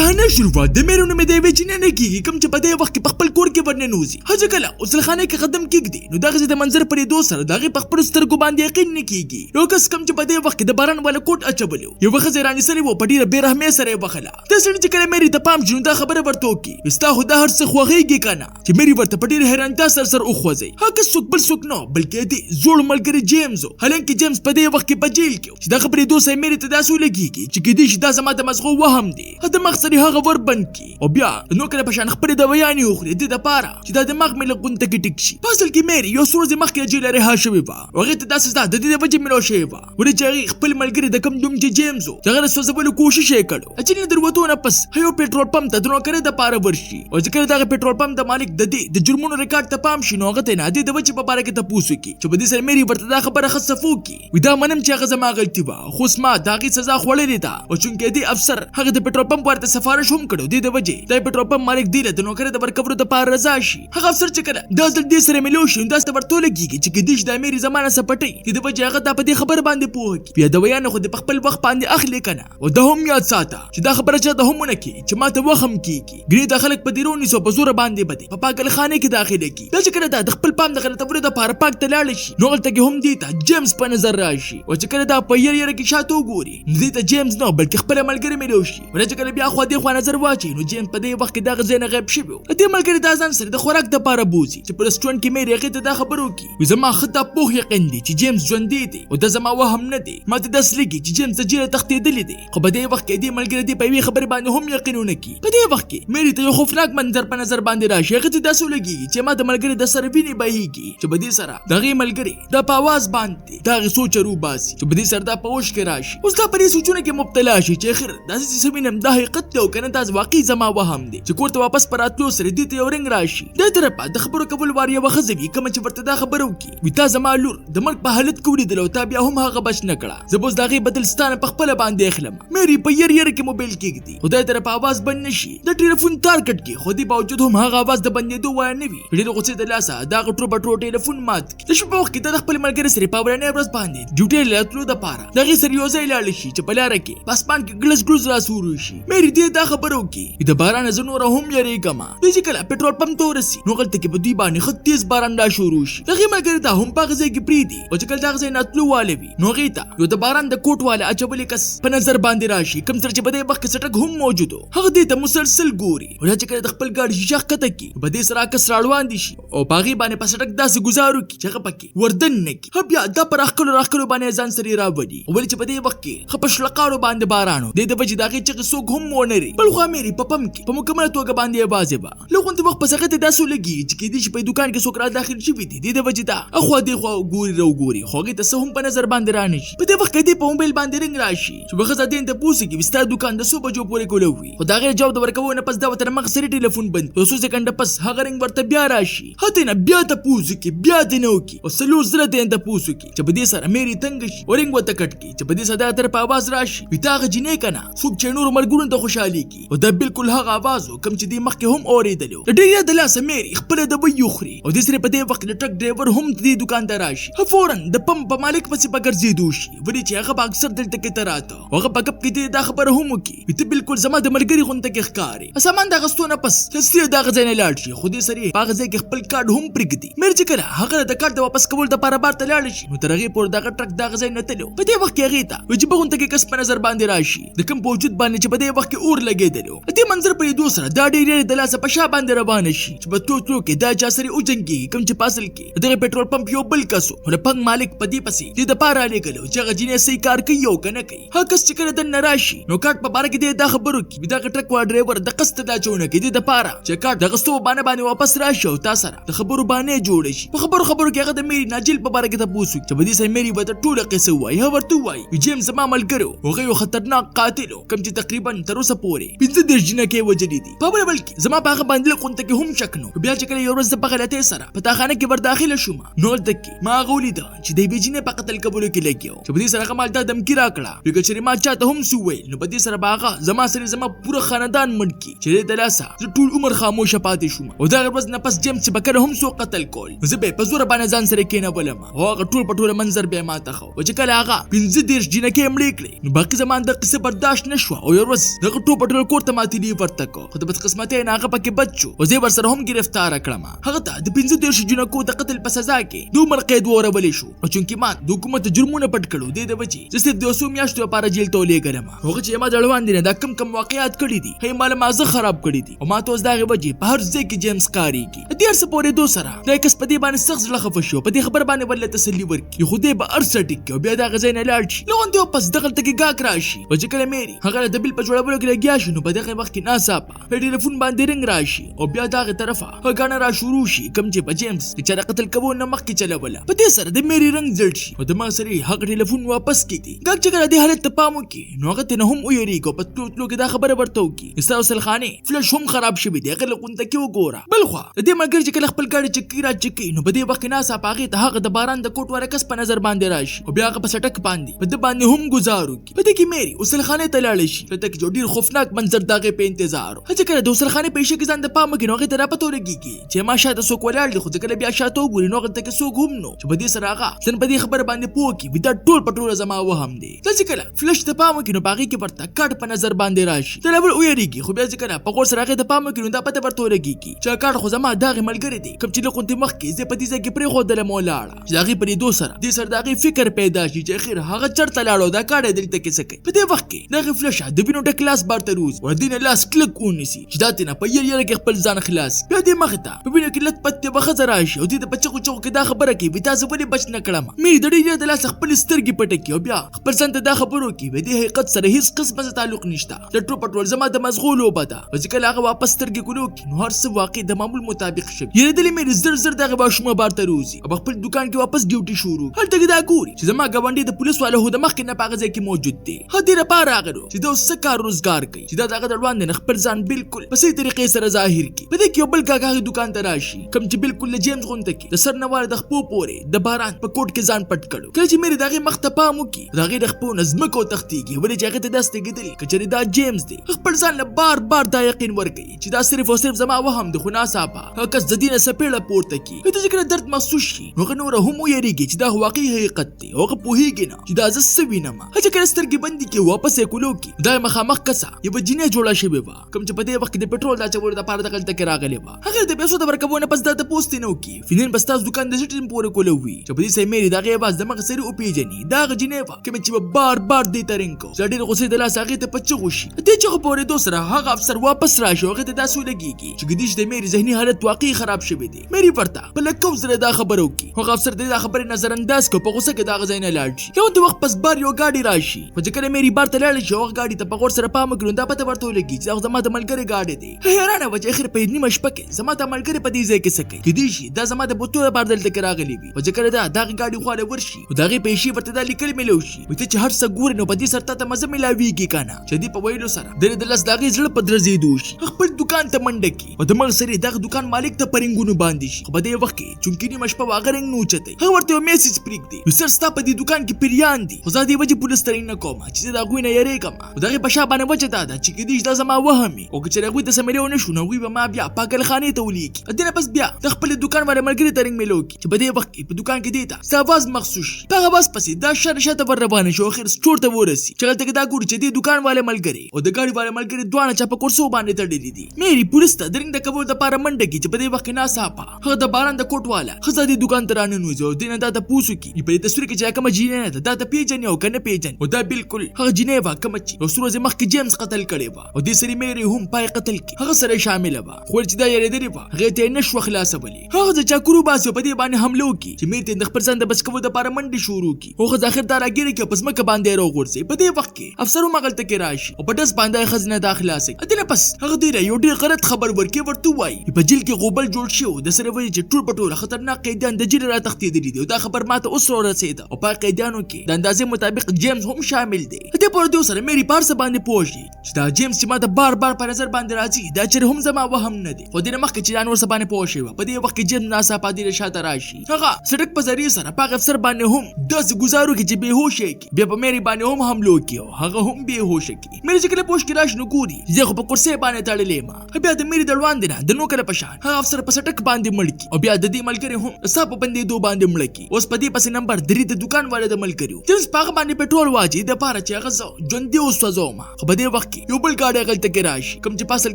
کہانی شروعات د میرو نه مې دی چې نه کیږي کوم چې په دې وخت کې په خپل کور کې ورننوزي هڅه کله غسل خانه کې قدم کېږدي نو دغه د منظر پرې دو سره دغه په خپل سترګو باندې یقین نه کیږي نو کس کوم چې په دې وخت کې د باران والا کوټ اچولو یو ښځه راني سره و په ډیره بیرحمۍ سره وخله د سړي چې کله مېري ته پام شو دا خبره ورته وکړي ستا خو دا هر څه خوښیږي کنه چې مېري ورته په ډیره حیرانتیا سره وخوځي هغه څوک بل څوک نه بلکې دې زوړ ملګری جیمز حالانکه جیمز په دې وخت کې په جیل کې چې دا خبرې دوی سره مېري ته داسې ولګېږي چې کېدای شي دا زما د مزغو وهم دی د مخ سره هغه ور بند کړي او بیا نو کله په شان خپلې دوایانې وخوري د دپاره چې دا دماغ مې له غونډه کې ټیک شي په اصل کې مېري یو څو ورځې مخکې له جیله رها شوې وه او هغې ته داسې زده د دې د وجې مېلاو شوې وه ولې چې هغې خپل ملګري د کوم نوم چې جیمز و د هغه د سوځولو کوشش یې کړو چې له دروتو نه پس یو پېټرول پمپ ته د نوکرۍ دپاره ورشي او چې کله دغه پېټرول پمپ د مالک د دې د جرمونو ریکارډ ته پام شي نو هغه ته نه د وجې په باره کې تپوس وکړي چې په دې سره مېري ورته دا خبره ښه صفو کړي وي دا منم چې هغه زما غلطي وه خو اوس ما د هغې سزا خوړلې ده او چونکې دې افسر هغه د پېټرول پمپ ورته سفارش هم کړو دې د وجې دا پېټرول پمپ مالک دې له د نوکرۍ د ورکولو دپاره رضا شي هغه افسر چې کله دا ځل دې سره مېلو شي نو داسې ته ورته ولګېږي چې کېدای شي دا مېري زما نه څه پټوي دې د وجې هغه دا په دې خبره باندې پوه کړي بیا دویانې خو دې په خپل وخت باندې اخلي که نه او دا هم یاد ساته چې دا خبره چاته هم ونه کړي چې ما ته وهم کېږي ګنې دا خلک په دې رونیسو په زوره باندې به دې په پاکلخانې کې داخله کړي دا چې کله دا د خپل پام د غلطولو دپاره پاک ته لاړه شي نو هلته کې هم دې ته جیمز په نظر راشي او چې کله دا په یره کې شاته وګوري نو دې ته جیمز نه بلکې خپله ملګري مېلو شي او چې کله بیا خوا دې خوا نظر واچوي نو جیمز په دې وخت کې دغه ځای نه غیب شوی و دې ملګري دا ځان سره د خوراک دپاره بوځي چې په رسټورانټ کې مېري هغې ته دا خبره وکړي وي زما ښه دا پوخ یقین دی چې جیمز ژوندی دی او دا زما وهم نه دی ما ته داسې لګي چې جیمز د جیله تښتېدلی دی خو په دې وخت کې دې ملګري دې په یوې خبرې باندې هم یقین ونه کړي په دې وخت کې مېري ته یو خوفناک منظر په نظر باندې راشي هغې ته داسې ولګېږي چې ما د ملګري د سره وینې بهېږي چې په دې سره د هغې ملګري دا په اواز باندې د هغې سوچه روباسي چې په دې سره دا په اوښ کې راشي اوس دا په دې سوچونو کې مبتلا شي چې اخر داسې څه وینم دا حقیقت دی او که نه دا واقعي زما وهم دی چې کور ته واپس په راتلو سره دې ته یو رنګ راشي دې طرفه د خبرو کولو وار یوه ښځه وي کومه چې ورته دا خبره وکړي وي تا زما لور د ملک په حالت کې ولیدله او تا بیا هم هغه بچ نه کړه زه به اوس د هغې بدل ستا نه په خپله باندې اخلم مېري په یره کې موبایل کېږدي خو دې طرفه اواز بند نه شي د ټلیفون تار کټ کړي خو دې باوجود هم هغه اواز د بندېدو وایه نه وي ډېرې غوسې د لاسه د هغه ټروبه ټلیفون مات کړي د شپې په وخت کې د خپل ملګري سره په ورځنۍ ورځ باندې ډیوټۍ له تلو دپاره د هغې سره یو ځای لاړه شي چې په لاره کې په اسمان کې ګلز ګلز راسورو شي مېري دې دا خبره وکړي د باران نه زه نوره هم یېرېږم دوی چې کله پېټرول پمپ ته ورسي نو هلته کې په دوی باندې ښه تیز باران را شروع شي د هغې ملګري ته هم په هغه ځای کې پرېږدي او چې کله د هغه ځای نه تلو واله وي نو هغې ته یو د باران د کوټ والا اچولی کس په نظر باندې راشي کوم سره چې په دې وخت کې څټک هم موجود و هغه دې ته مسلسل ګوري او چې کله د خپل ګاډي شیشه ښکته کړي په دې سره عکس راړوان دي شي او په هغې باندې په څټک داسې ګزار وکړي چې هغه پکې وردن نه کړي بیا دا په راښکلو باندې ځان سره راوړي ولې چې په دې وخت کې ښه په شلقاړو باندې باران و دې د وجې د هغې چغې څوک هم ونه لري بل خوا مېري په پمپ کې په مکمله توګه باندې یوازې وه لږ غوندې وخت پس هغې ته داسې ولګي چې کېدای شي په دوکان کې څوک را داخل شوي دي دې د وجې دا اخوا دېخوا ګوري راوګوري خو هغې ته څه هم په نظر باندې را نه شي په دې وخت کې دې په موبایل باندې رنګ راشي چې به ښځه دې ته پوښتنه کوي ستا دوکان د څو بجو پورې کولی وي خو د هغې جواب د ورکولو نه پس دا ورته مخ سرې ټلیفون بند یو څو سکنډه پس هغه رنګ ورته بیا راشي هلته نه بیا تپوس وکړي بیا دې نه وکړي او څلور زره ته یې تپوس وکړي چې په دې سره مېري تنګه شي او رنګ ورته کټ کړي چې په دې سره دا طرفه اواز راشي وي تا هغه جینۍ که نه څوک چې نورو ملګرو ته خوشحالېږي او دا بلکل هغه اواز و کوم چې دې مخکې هم اورېدلی و د ډېر د لاسه مېري خپله ډبۍ وخوري او دې سره په دې وخت کې د ټرک ډرایور هم د دې دوکان ته راشي فوراً د پمپ په مالک پسې په ګرځېدو شي ولې چې هغه به اکثر دلته کې ته راته او هغه په ګپ کې دې دا خبره هم وکړي وي ته بلکل زما د ملګري غونته کې ښکارې سامان د اخیستو نه پس تصویر د هغه ځای نه لاړ شي خو دې سره یې په هغه ځای کې خپل کارډ هم پرېږدي مېري چې کله هغه د کارډ د واپس کولو دپاره بار ته لاړه شي نو تر هغې پورې دغه ټرک د هغه ځای نه تللی په دې وخت کې هغې ته وایي چې په غونته کې کس په نظر باندې راشي د کوم په وجود باندې چې په دې وخت کې اور لګېدلی و د دې منظر په لیدو سره دا ډېر د لاسه په شا باندې روانه شي چې په تلو کې دا چا سره وجنګېږي کوم چې په اصل کې د دغه پېټرول پمپ یو بل کس و نو د پنګ مالک په دې پسې دې دپاره رالېږلی و چې هغه جینۍ صحیح کار کوي او که نه کوي هغه کس چې کله دننه راشي نو کارټ په باره کې دې دا خبره وکړي دغه ټرک والا ډرایور د قصد دا اچونه کوي دې دپاره چې کارټ د اخیستو بهانه باندې واپس راشي او تا سره د خبرو بهانې جوړه شي په خبرو کې هغه د مېري ناجیل په باره کې تپوس وکړي چې په دې سره مېري ورته ټوله قصه ووایي هغه ورته ووایي جیمز زما ملګری و هغه یو خطرناک قاتل و کوم چې تقریبا تر اوسه پورې 15 جنکۍ وژلي دي په بله بل کې زما په هغه باندې لږ غونته کې هم شک نو بیا چې کله یو ورځ زه په غلطۍ سره په تاخانه کې ورداخله شوم نو هلته کې ما هغه ولیده چې د یوې جینۍ په قتل کولو کې لګیا و چې په دې سره هغه ما ته دمکي راکړه وایي که چېرې ما چاته هم څه وویل نو په دې سره به هغه زما سره زما پوره خاندان مړ کړي چې دې د لاسه زه ټول عمر خاموشه پاتې شوم او دغه ورځ نه پس جیمز چې به کله هم څوک قتل کول نو زه به یې په زوره باندې ځان سره کېنولم او هغه ټول په ټوله منظر بیا ما ته ښه و چې کله هغه 15 جنکۍ مړې کړې نو باقي زما د قصه برداشت نه شوه او یو ورځ دغه ټوپ ټول کور ته ماتې ورته کو خو د بدقسمتۍ نه هغه پکې بچ شو او زه ورسره هم گرفتار کړم هغه ته د 15 جنکو د قتل په سزا کې د عمر قید ورولې شو او چونکی ما د حکومت جرمونه پټ کړو د وجې چې صرف د 200 میاشتو لپاره جیل ته ولېږلم هغه چې ما دړوان دي دا کم واقعیات کړي دي هي مال مازه خراب کړي دي او ما ته اوس دغه وجې په هر ځای کې جیمز کاریږي د هر څه پورې دو سره دا کس په دې باندې سخت زړه خفه شو په دې خبر باندې ولله تسلی ورکړي خو دې به ارسه ټیک او بیا دا غزین لاړ شي لغون ته پس دغه ته کې گاک راشي او چې کله مېری هغه د بل په جوړولو کې لګیا شي نو په دغه وخت کې ناڅاپه په ټلیفون باندې رنګ راشي او بیا دغه طرفه هغه را شروع شي کم چې په جیمز چې قتل کوو نه مخکې چلوله په دې سره د مېری رنګ زړ شي او د ما سره هغه ټلیفون واپس کړي گاک چې کله د حالت ته پام وکړي نو هغه ته نه هم ویریږي په توتلو کې دا خبره ورته وکړي استاد خانه فلش هم خراب شوی دی هغه لکونته کې وګوره بلخوا د دې ملګری چې کله خپل ګاډي چکی را چکی نو په دې وخت ناسا پاغي ته هغه د باران د کوټ وره کس په نظر باندې راشي او بیا هغه په سټک باندې په دې باندې هم گزارو کی په دې کې مېری وسل خانه ته لاړ شي ته کې ډیر خوفناک منظر داغه په انتظار هڅه کړه د وسل خانه په شي کې ځان د پام کې نو هغه ته را پته لګيږي چې ما شاته څوک ولاړ دي خو ځکه بیا شاته وګوري نو هغه ته کې څوک هم نو چې په دې سره هغه ځن په دې خبر باندې پوکي بدا ټول پټول زما وهم دي چې کله فلش ته پام کې نو باغی کې ورته کټ په نظر باندې راشي ته لبل ویریږي خو بیا ځکه په غور سره هغه ته پام کې نو دا پته ورته لګيږي چې کټ خو زما داغه ملګری دی کوم چې لکونته مخ کې زه په دې ځای کې پرې خو د مولاړه چې هغه پرې دو سره دې سره دغه فکر پیدا شي چې اخر هغه چرته لاړو دا کار دلته کې سکه په دې وخت کې دغه فلش د بینو د کلاس بارته روز ور دینه لاس کلک ونیسي چې دا تنه په یره کې خپل ځان خلاص بیا دې مخ ته په بینو کې لټ پته بخزه راشي او دې د بچو چوک کې دا خبره کوي بیا تاسو ولې بچ نه کړم مې د دې د لاس خپل سترګې پټه کې او بیا خپل ځان ته دا خبرو کې و دې حقیقت سره هیڅ قسمه تعلق نشته د ټوپټول زما د مزغول وبدا ځکه هغه واپس سترګې کولو کې نو هر څه واقع د معمول مطابق شي یره دلې مې زر دغه باشومه بارته روزي او خپل دکان کې واپس ډیوټي شروع هلته دا ګوري چې زما غونډې د پولیس والو د مخ کې نه پاغه ځای کې موجود دي هدیره پاره راغلو چې دا څه کار روزګار کوي چې دا دغه دروان نه خپل ځان بالکل په صحیح طریقې سره ظاهر کی په دې کې یو بل کاغه دکان ته راشي کوم چې بالکل له جیمز غونډه کې د سر نوار د خپو پورې د باران په کوټ کې ځان پټ کړو کله چې مې دغه مخ ته پام وکړي دغه د خپو نظم کو تختیږي ولې چې هغه ته داسته کېدل کچې دا جیمز دی خپل ځان له بار دا یقین ورکړي چې دا صرف او صرف زما وهم د خنا صاحب هغه کس د دینه سپېړه پورته کی ته چې کله درد محسوس شي نو نور هم یریږي چې دا واقعي حقیقت دی هغه پوهیږي نه چې دا زسه وینم هڅه کړه سترګې بندي کې واپس یې کولو کې دا مخامخ کسا یو جنې جوړه شوی و کوم چې په دې وخت د پټرول دا چور د پاره د غلطه کې راغلی و هغه د پیسو د ورکوونه پس د پوسټ نه وکي فینن بس تاسو دکان د سټیم پورې کولو وی چې په دې سې مېری دا غي باز د مخ سری او پیجنې دا جنې و کوم چې بار دې ترنګو ځډې غوسې د لاس هغه ته پچ غوشي دې چې پورې دوسره هغه افسر واپس راشي هغه ته تاسو لګيږي چې ګدیش د مېری ذهني حالت واقعي خراب شوی دی مېری پرتا بل کوم زره دا خبرو کی هغه افسر دې دا خبره نظر انداز کو په غوسه کې دا غزاین لاړ شي یو د وخت پس بار یو گاډي راشي په ځکه مېری بار ته لاړ شي هغه گاډي ته په غور سره پام کړو دا پته ورته لګي چې هغه زما د ملګری گاډي دی حیرانه وجه اخر په نیمه شپه کې زما د ملګری په دې ځای کې سکه کې دی شي دا زما د بوتو بار دلته کې راغلی وي په ځکه دا دغه گاډي خو له ورشي او دغه پیسې ورته د لیکل ملو شي وته چې هر څه ګور نو په دې سره ته مزه ملاويږي کنه چې دی په ویلو سره د لاس دغه زړه په درزيدو شي خپل دکان ته منډه کی او د مغ سره دغه دکان مالک ته پرنګونو باندې شي په دې وخت کې چونکی نیمه شپه واغرنګ نو چته هغه ورته میسج پریک دی وسر ستا په دې دکان کې پیریان دي خو زادي وجه پولیس ترين نه کوم چې دا غوینه یری کوم دغه په شابه نه وجه دا چې کې دې دا زما وهمي او چې هغه د سمریو نه شو نو وی به ما بیا پاگل خانه ته ولیک ادنه پس بیا د خپل دکان باندې ملګری ترنګ ملو کی چې په دې وخت کې په دکان کې دیتا ساواز مخصوص په هغه بس پسې دا شاته ور روانه شو اخر سټور ته ورسی چې هلته دا ګور چې دې دکان والے ملګری او د ګاډي والے ملګری دوانه چا په کورسو باندې تړلې دي مېری پولیس ته درنګ د کبول د پاره منډه کی چې په دې وخت نه صاحب هغه د باران د کوټ والا خزه دې دکان ته رانه نوځو دینه دا ته پوسو کی په تصویر کې چې کوم جینې دا ته پیجن یو کنه پیجن او دا بالکل هغه جینې وا کوم چې اوس ورځ مخکې جیمز قتل کړي وا او دې سری مېری هم پای قتل کی هغه سره شامل وا خو چې دا یې لري وا هغه ته نشو خلاصولي هغه چې چاکرو باسو په دې باندې حمله وکي چې مې ته د خپل ځان د بچ کوو د پاره منډي شروع کی هغه ځاخر دار اګری کې پس مکه باندې راغورځي په دې وخت کې افسرو مغلطه کې راشي او په داس باندې خزنه داخله سي ادنه پس هغه دې یو ډیر غلط خبر ورکي ورته وای په جیل کې غوبل جوړ شو د سره وایي چې ټول پټول خطرناک قیدیان د جیل را تختیدلي دي او دا خبر ماته اوس ورسېده او په قیدیانو کې د اندازې مطابق جیمز هم شامل دی دې پر دې سره مېری پارس باندې پوښي چې دا جیمز چې ماته بار په نظر باندې راځي دا چې هم زما وهم نه دی خو دې مخکې چې انور سبانه پوښي په دې وخت کې جیمز ناسا پادې شاته راشي هغه سړک په ذریعہ سره په افسر باندې هم داس گزارو کې چې به هوش کی بیا په مېری باندې هم حمله کیو هغه هم به هوش کی مېری چې کله پوښ کې راش نو ګوري زه خو په کرسي باندې تړلې ما بیا د مېری دلوان دی نه د نو کله پشان هغه افسر په سټک باندې مړ کی او بیا د دې ملګری هم صاحب باندې دو باندې مړ کی اوس په دې پس نمبر 3 د دکان والے د ملګریو چې په هغه باندې پټرول واجی د پاره چې هغه ژوند دی اوس وځو ما خو په دې وخت کې یو بل ګاډی غلطه کې راشي کوم چې پاسل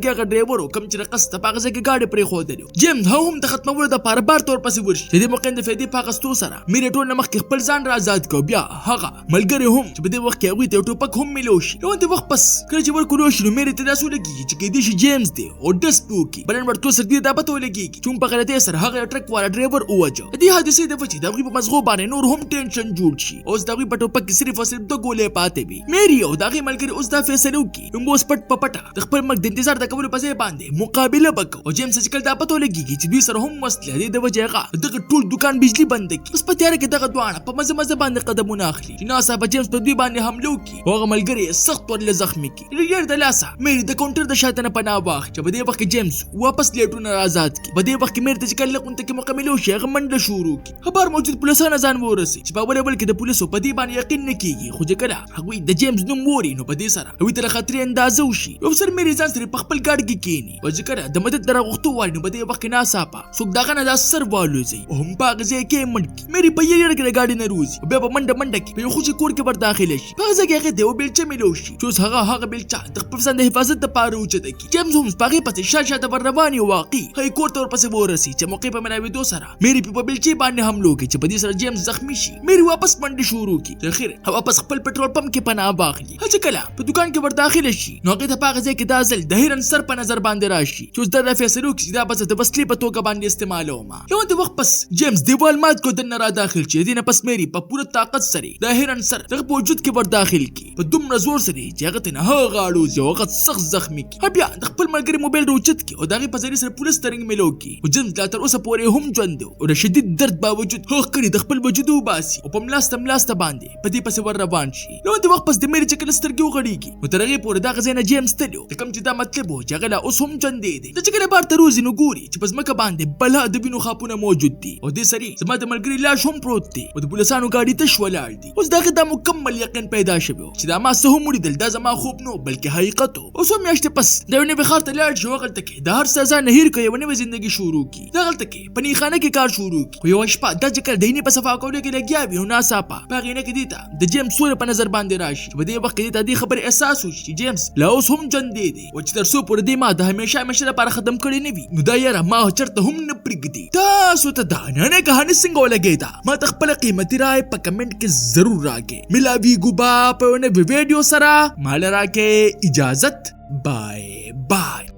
کې هغه ډرایور او کوم چې رقص ته پاغه ځکه ګاډی پرې خودلو جیمز هم د ختمولو د پاره بار تور پسې ورشي چې د موقع د فیدی پاغستو سره میره ټول نمخ کې خپل ځان را آزاد کو بیا هغه ملګری هم چې په دې وخت کې هغه ته ټوپک هم ملو شي نو د وخت پس کله چې ورکو شي نو میره ته تاسو لګي چې کې دې شي جیمز دی او دس پوکي بلن ورته سر دې دا پته لګي چې په غلطه سره هغه ټرک والا ډرایور اوجه دې حادثه د وجې د په مزغو باندې نور هم ټینشن جوړ شي اوس دغه په ټوپک کې صرف او صرف د ګولې پاتې وي میری او دغه ملګری اوس دا فیصله وکي نو اوس پټ پټه د خپل مرګ د انتظار د کولو په ځای باندې مقابله وکړو او جیمز چې کله دا پته لګي چې دوی سره هم مسله دي د وجې هغه دغه ټول دکان بجلی بند کړي اوس په تیار کې دغه دوانه په مزه مزه باندې قدمونه اخلي چې ناسا په جیمز په دوی باندې حمله وکړي او هغه ملګری سخت ورله زخمی کړي لږ د لاسه میری د کاونټر د شاتنه پناه واخ چې په دې وخت کې جیمز واپس لیټونه آزاد کړي په دې وخت کې میری ته چې کله لقونته کې مکمل شي هغه منډه شروع کړي خبر موجود پولیسانو ځان ورسي چې په اول کې د پولیسو په دې باندې یقین نه کیږي خو کله هغه د جیمز نوم ووري نو په دې سره هغه تر خطر اندازه وشي یو سر میری ځان سره په خپل ګاډ کې کینی په ذکر د مدد درغختو وای نو په دې وخت نه صافه څوک داغه نه د سر والوزي او هم پاغه ځای کې منډ میری په یړ کې ګاډي نه روزي او بیا په منډه کې په خوشي کور کې ور داخله شي په ځای کې د بیلچه ملو شي چې هغه بیلچه د خپل ځان د حفاظت لپاره اوچته کی جیمز هم پاغه پته شاشه ور رواني واقعي هي کور ته ور پسې ورسي چې موقع په مناوي دو سره میری په بیلچه باندې حمله کوي چې په دې سره جیمز زخمی شي میری واپس منډه شروع کی چې اخر واپس خپل پټرول پمپ کې پناه واخلي هڅه کله په دکان کې ور داخله شي نو هغه ته پاغه ځای کې د ازل د هیرن سر په نظر باندې راشي چې د فیصلو کې دا بس د بسلې په توګه باندې استعمالوما یو د وخت پس جیمز دیوال مات کو د نه را داخل شي دینه پس میری په پوره طاقت سره د هیرن سر دغه په وجود کې ور داخل کی په دومره زور سره چې هغه ته نه غاړو یو هغه سخت زخمی کی بیا د خپل ملګری موبایل روچت کی او دغه په ذریعہ سره پولیس ترنګ ملو کی او جیمز لا تر اوسه پورې هم ژوند او د شدید درد باوجود هغه کړي د خپل وجود وباسي او په ملاسته باندې په دې پس ور روان شي نو د وخت پس د میری چکل سترګو غړيږي او ترغه پورې دا غزنه جیمز تلو د کوم چې دا مطلب و چې غلا اوس هم ژوند دی د چکل بار ته روزي نو ګوري چې پس مکه باندې بلا د بینو خاپونه موجود دي او د سری زما د ملګری لاش هم پروت دی او د پولیسانو گاډي ته شولاړ دي اوس دغه د مکمل یقین پیدا شوی چې دا ما سه هم ولیدل دا زما خوب نو بلکې حقیقت اوس هم میاشته پس دا نه بخار ته لاړ شو غلطه کې د هر سزا نه هیر کوي ونه ژوندۍ شروع کی دا غلطه کې پنی خانه کې کار شروع کی خو یو شپه د ذکر دیني په صفا کولو کې لګیا وی نه صافه باغینه کې دیتا د جیمز سور په نظر باندې راشي په دې وخت کې د دې خبر احساس وشي جیمز لا اوس هم ژوند دی او چې تر څو پر دې ما د همیشه لپاره ختم کړی نه وي نو دا یاره ما چرته هم نه پرېږدي تاسو ته دا نه کہانی څنګه ولګېده ما ته خپل قیمتي رائے په کمنټ کې ضرور راکې ملاویږو با په نوې ویډیو سره مال راکې اجازت بای